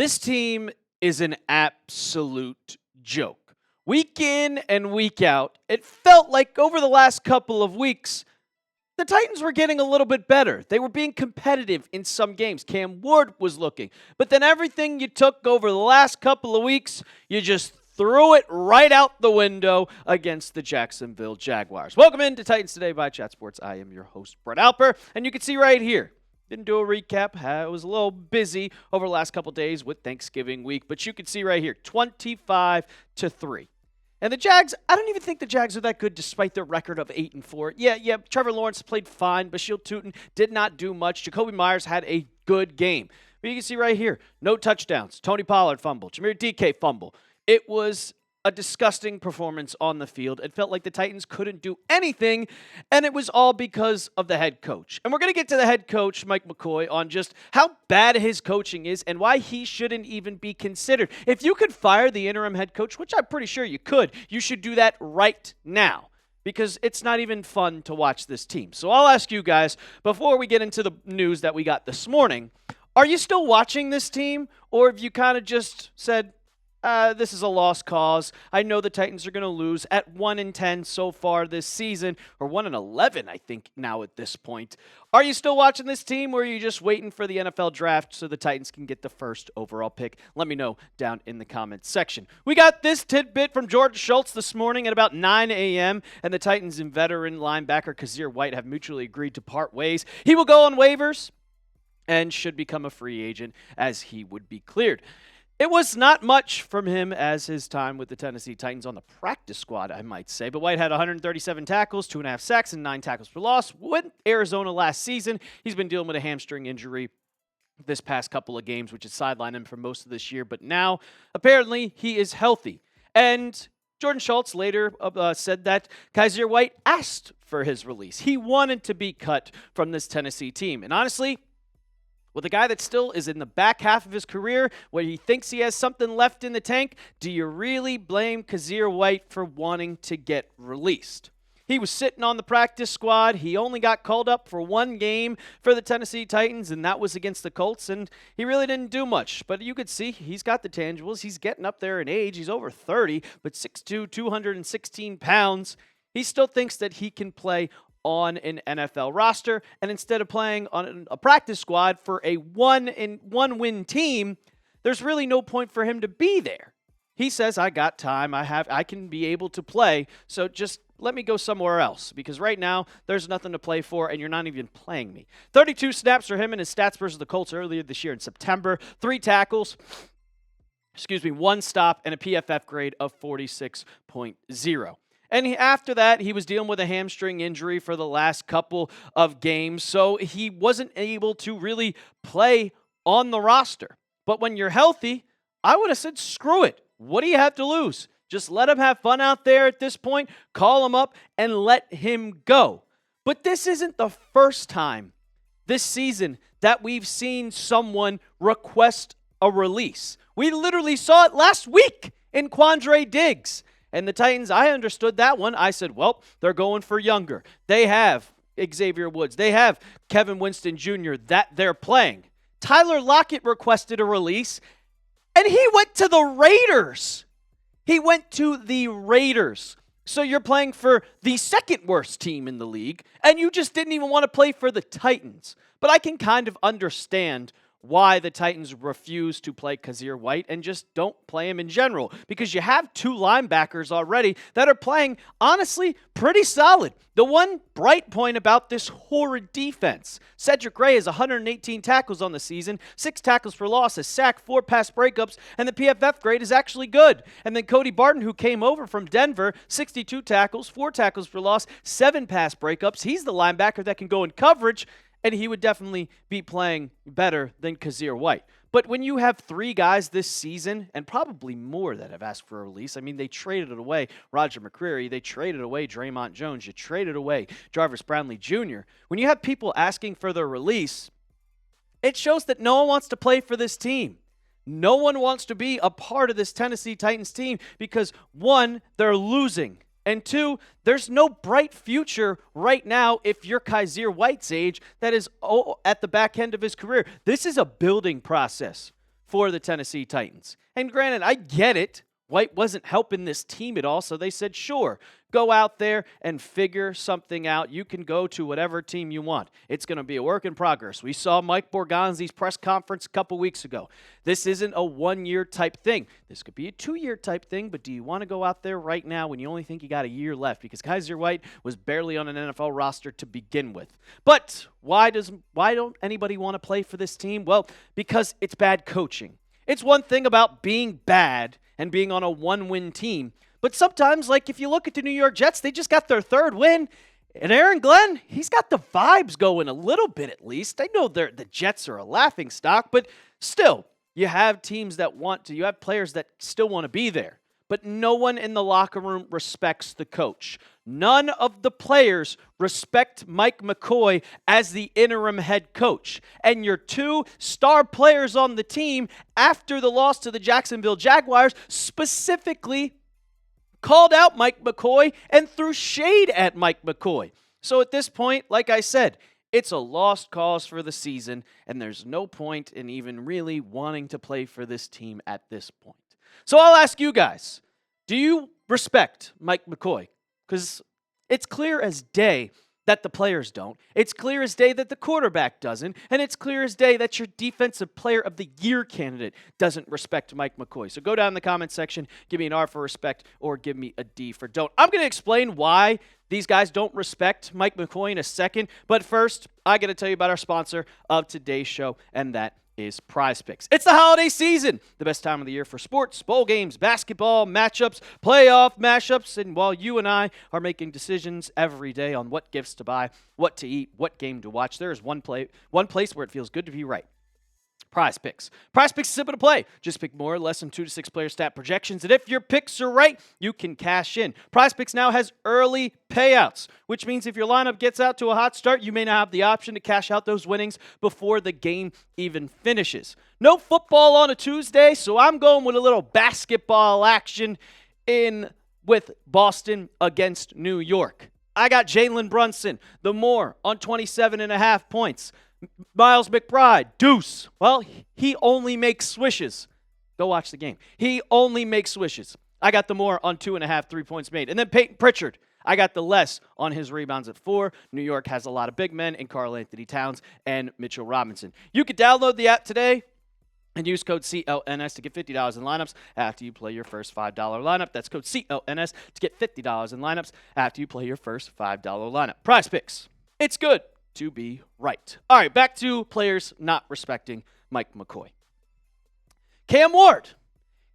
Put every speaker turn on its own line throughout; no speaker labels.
This team is an absolute joke. Week in and week out, it felt like over the last couple of weeks, the Titans were getting a little bit better. They were being competitive in some games. Cam Ward was looking. But then everything you took over the last couple of weeks, you just threw it right out the window against the Jacksonville Jaguars. Welcome into Titans Today by Chat Sports. I am your host, Brett Alper, and you can see right here. Didn't do a recap. I was a little busy over the last couple days with Thanksgiving week, but you can see right here, 25-3. And the Jags, I don't even think the Jags are that good despite their record of 8-4. Yeah, Trevor Lawrence played fine. Bashil Tootin did not do much. Jacoby Myers had a good game. But you can see right here, no touchdowns. Tony Pollard fumble. Jameer DK fumble. It was a disgusting performance on the field. It felt like the Titans couldn't do anything, and it was all because of the head coach. And we're going to get to the head coach, Mike McCoy, on just how bad his coaching is and why he shouldn't even be considered. If you could fire the interim head coach, which I'm pretty sure you could, you should do that right now, because it's not even fun to watch this team. So I'll ask you guys, before we get into the news that we got this morning, are you still watching this team, or have you kind of just said, this is a lost cause. I know the Titans are going to lose at 1-10 so far this season, or 1-11, I think, now at this point. Are you still watching this team, or are you just waiting for the NFL draft so the Titans can get the first overall pick? Let me know down in the comments section. We got this tidbit from Jordan Schultz this morning at about 9 a.m., and the Titans and veteran linebacker Kyzir White have mutually agreed to part ways. He will go on waivers and should become a free agent as he would be cleared. It was not much from him as his time with the Tennessee Titans on the practice squad, I might say. But White had 137 tackles, 2.5 sacks, and 9 tackles for loss with Arizona last season. He's been dealing with a hamstring injury this past couple of games, which has sidelined him for most of this year. But now, apparently, he is healthy. And Jordan Schultz later said that Kyzir White asked for his release. He wanted to be cut from this Tennessee team. And honestly, with a guy that still is in the back half of his career, where he thinks he has something left in the tank, do you really blame Kyzir White for wanting to get released? He was sitting on the practice squad. He only got called up for one game for the Tennessee Titans, and that was against the Colts, and he really didn't do much. But you could see he's got the tangibles. He's getting up there in age. He's over 30, but 6'2", 216 pounds. He still thinks that he can play on an NFL roster, and instead of playing on a practice squad for a one-win team, there's really no point for him to be there. He says, I got time, I can be able to play, so just let me go somewhere else, because right now there's nothing to play for, and you're not even playing me. 32 snaps for him in his stats versus the Colts earlier this year in September, 3 tackles, 1 stop, and a PFF grade of 46.0. And after that, he was dealing with a hamstring injury for the last couple of games, so he wasn't able to really play on the roster. But when you're healthy, I would have said, screw it. What do you have to lose? Just let him have fun out there at this point, call him up, and let him go. But this isn't the first time this season that we've seen someone request a release. We literally saw it last week in Quandre Diggs. And the Titans, I understood that one. I said, well, they're going for younger. They have Xavier Woods. They have Kevin Winston Jr. that they're playing. Tyler Lockett requested a release, and he went to the Raiders. So you're playing for the second worst team in the league, and you just didn't even want to play for the Titans. But I can kind of understand why the Titans refuse to play Kyzir White and just don't play him in general, because you have 2 linebackers already that are playing, honestly, pretty solid. The one bright point about this horrid defense, Cedric Gray has 118 tackles on the season, 6 tackles for loss, a sack, 4 pass breakups, and the PFF grade is actually good. And then Cody Barton, who came over from Denver, 62 tackles, 4 tackles for loss, 7 pass breakups. He's the linebacker that can go in coverage, and he would definitely be playing better than Kyzir White. But when you have 3 guys this season, and probably more that have asked for a release, I mean, they traded away Roger McCreary, they traded away Draymond Jones, you traded away Jarvis Brownlee Jr. When you have people asking for their release, it shows that no one wants to play for this team. No one wants to be a part of this Tennessee Titans team because, 1, they're losing. And 2, there's no bright future right now if you're Kyzir White's age that is at the back end of his career. This is a building process for the Tennessee Titans. And granted, I get it. White wasn't helping this team at all, so they said, sure, go out there and figure something out. You can go to whatever team you want. It's going to be a work in progress. We saw Mike Borgonzi's press conference a couple weeks ago. This isn't a one-year type thing. This could be a two-year type thing, but do you want to go out there right now when you only think you got a year left? Because Kyzir White was barely on an NFL roster to begin with. But why don't anybody want to play for this team? Well, because it's bad coaching. It's one thing about being bad and being on a one-win team. But sometimes, like if you look at the New York Jets, they just got their third win. And Aaron Glenn, he's got the vibes going a little bit at least. I know the Jets are a laughingstock, but still, you have teams that you have players that still want to be there. But no one in the locker room respects the coach. None of the players respect Mike McCoy as the interim head coach. And your two star players on the team, after the loss to the Jacksonville Jaguars, specifically called out Mike McCoy and threw shade at Mike McCoy. So at this point, like I said, it's a lost cause for the season, and there's no point in even really wanting to play for this team at this point. So I'll ask you guys, do you respect Mike McCoy? Because it's clear as day that the players don't. It's clear as day that the quarterback doesn't. And it's clear as day that your defensive player of the year candidate doesn't respect Mike McCoy. So go down in the comment section, give me an R for respect, or give me a D for don't. I'm going to explain why these guys don't respect Mike McCoy in a second. But first, I got to tell you about our sponsor of today's show, and that is Prize Picks. It's the holiday season, the best time of the year for sports, bowl games, basketball, matchups, playoff mashups, and while you and I are making decisions every day on what gifts to buy, what to eat, what game to watch, there is one place where it feels good to be right. Prize Picks. Prize Picks is simple to play. Just pick more or less than 2 to 6 player stat projections, and if your picks are right, you can cash in. Prize Picks now has early payouts, which means if your lineup gets out to a hot start, you may now have the option to cash out those winnings before the game even finishes. No football on a Tuesday, so I'm going with a little basketball action in with Boston against New York. I got Jalen Brunson, the more on 27.5 points. Miles McBride, deuce. Well, he only makes swishes. Go watch the game. He only makes swishes. I got the more on 2.5 3-points made. And then Peyton Pritchard, I got the less on his rebounds at 4. New York has a lot of big men in Karl Anthony Towns and Mitchell Robinson. You can download the app today and use code CLNS to get $50 in lineups after you play your first $5 lineup. That's code CLNS to get $50 in lineups after you play your first $5 lineup. Prize Picks. It's good to be right. All right, back to players not respecting Mike McCoy. Cam Ward,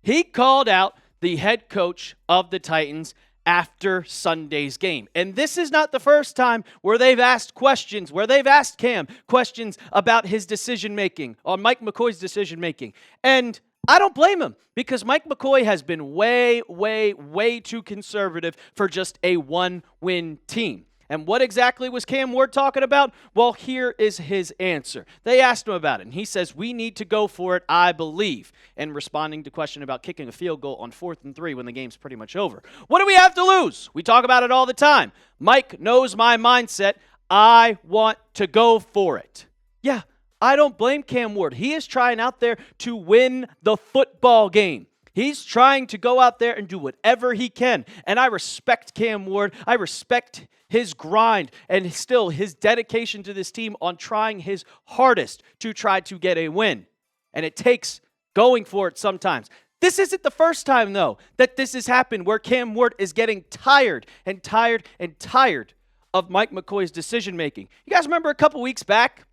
he called out the head coach of the Titans after Sunday's game. And this is not the first time where they've asked questions, where they've asked Cam questions about his decision-making, or Mike McCoy's decision-making. And I don't blame him, because Mike McCoy has been way, way, way too conservative for just a one-win team. And what exactly was Cam Ward talking about? Well, here is his answer. They asked him about it, and he says, we need to go for it, I believe, and responding to question about kicking a field goal on 4th and 3 when the game's pretty much over. What do we have to lose? We talk about it all the time. Mike knows my mindset. I want to go for it. Yeah, I don't blame Cam Ward. He is trying out there to win the football game. He's trying to go out there and do whatever he can. And I respect Cam Ward. I respect his grind and still his dedication to this team on trying his hardest to try to get a win. And it takes going for it sometimes. This isn't the first time, though, that this has happened where Cam Ward is getting tired and tired and tired of Mike McCoy's decision-making. You guys remember a couple weeks back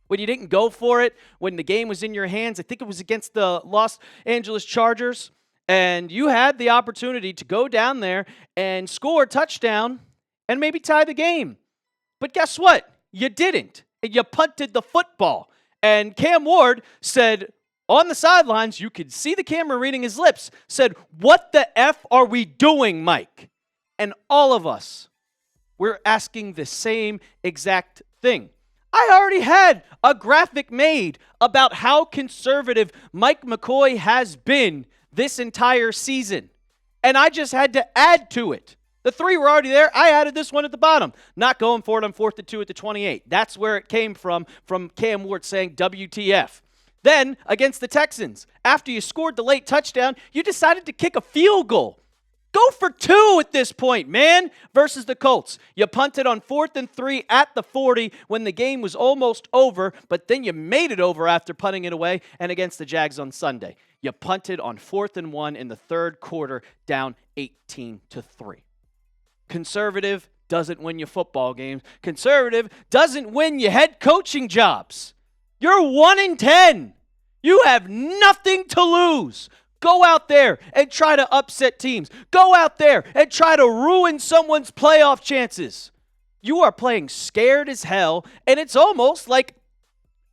when you didn't go for it, when the game was in your hands? I think it was against the Los Angeles Chargers. And you had the opportunity to go down there and score a touchdown and maybe tie the game. But guess what? You didn't. You punted the football. And Cam Ward said on the sidelines, you could see the camera reading his lips, said, "What the F are we doing, Mike?" And all of us, we're asking the same exact thing. I already had a graphic made about how conservative Mike McCoy has been this entire season. And I just had to add to it. The 3 were already there. I added this one at the bottom. Not going for it on 4th and 2 at the 28. That's where it came from Cam Ward saying WTF. Then, against the Texans, after you scored the late touchdown, you decided to kick a field goal. Go for 2 at this point, man, versus the Colts. You punted on 4th and 3 at the 40 when the game was almost over, but then you made it over after punting it away, and against the Jags on Sunday. You punted on 4th and 1 in the third quarter, down 18-3. Conservative doesn't win you football games. Conservative doesn't win you head coaching jobs. You're 1-10. You have nothing to lose. Go out there and try to upset teams. Go out there and try to ruin someone's playoff chances. You are playing scared as hell, and it's almost like,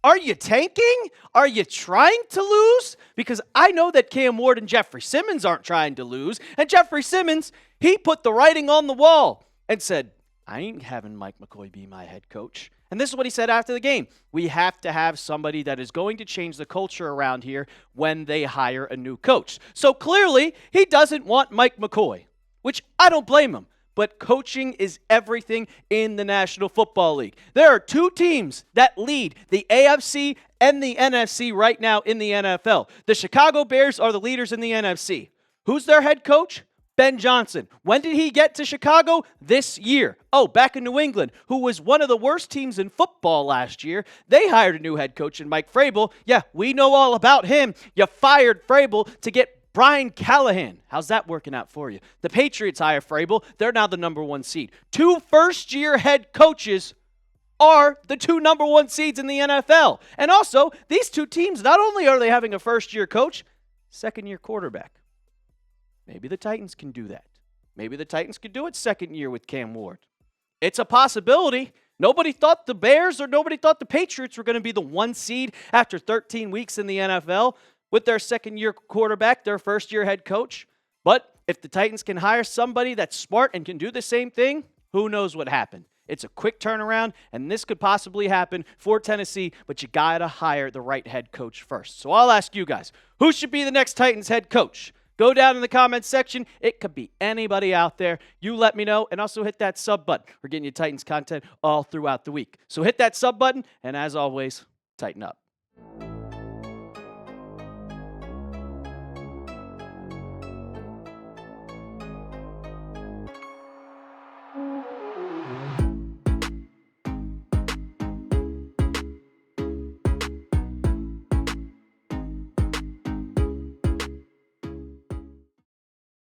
are you tanking? Are you trying to lose? Because I know that Cam Ward and Jeffrey Simmons aren't trying to lose. And Jeffrey Simmons, he put the writing on the wall and said, I ain't having Mike McCoy be my head coach. And this is what he said after the game. We have to have somebody that is going to change the culture around here when they hire a new coach. So clearly, he doesn't want Mike McCoy, which I don't blame him. But coaching is everything in the National Football League. There are 2 teams that lead the AFC and the NFC right now in the NFL. The Chicago Bears are the leaders in the NFC. Who's their head coach? Ben Johnson. When did he get to Chicago? This year. Oh, back in New England, who was one of the worst teams in football last year. They hired a new head coach in Mike Vrabel. Yeah, we know all about him. You fired Vrabel to get Brian Callahan. How's that working out for you? The Patriots hire Vrabel. They're now the number 1 seed. 2 first-year head coaches are the 2 number 1 seeds in the NFL. And also, these 2 teams, not only are they having a first-year coach, second-year quarterback. Maybe the Titans can do that. Maybe the Titans could do it second year with Cam Ward. It's a possibility. Nobody thought the Bears or nobody thought the Patriots were going to be the 1 seed after 13 weeks in the NFL with their second-year quarterback, their first-year head coach. But if the Titans can hire somebody that's smart and can do the same thing, who knows what happened. It's a quick turnaround, and this could possibly happen for Tennessee, but you got to hire the right head coach first. So I'll ask you guys, who should be the next Titans head coach? Go down in the comments section. It could be anybody out there. You let me know, and also hit that sub button. We're getting you Titans content all throughout the week. So hit that sub button, and as always, tighten up.